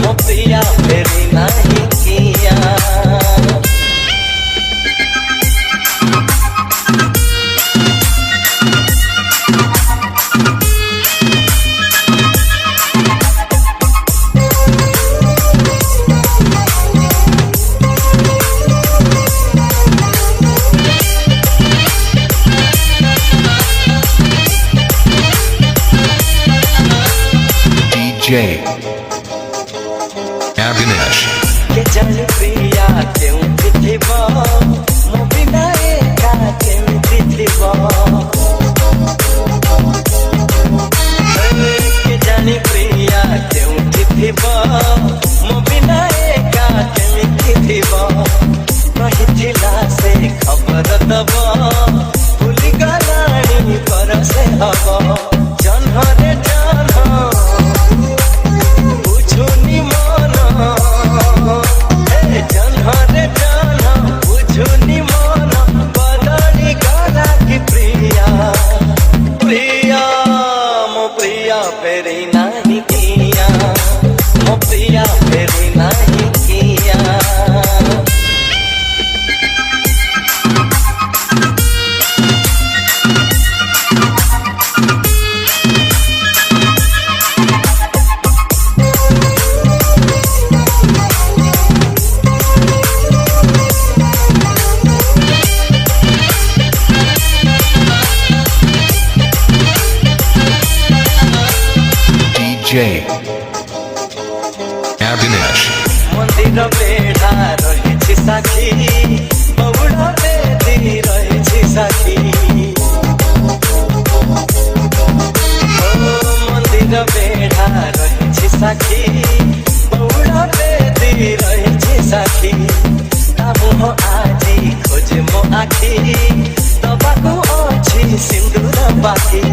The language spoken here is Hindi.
मो प्रिया फेरी नहीं किया। DJ Avinash के जाने प्रिया केउंठी थिब मो बिना एका केमिति थिब। के जाने प्रिया केउंठी थिब मो बिना एका केमिति थिब। कहिथिला से खबर दब भूली गलाणी पर से हब। जन्हरे जन्ह बुझुनी मन जन्हरे जन्ह बुझुनी मन बदली गला की प्रिया। प्रिया मो प्रिया फेरी नहीं किया। मो प्रिया फेरी नहीं किया। DJ Avinash मंदिर बेढ़ा रही साखी बउड़ा बेदी रही साखी। मंदिर बेढ़ा रही साखी बउड़ा बेदी रही साखी। मुह आजी खोज मो आखी दबाकू अच्छी सिंदूर बाकी।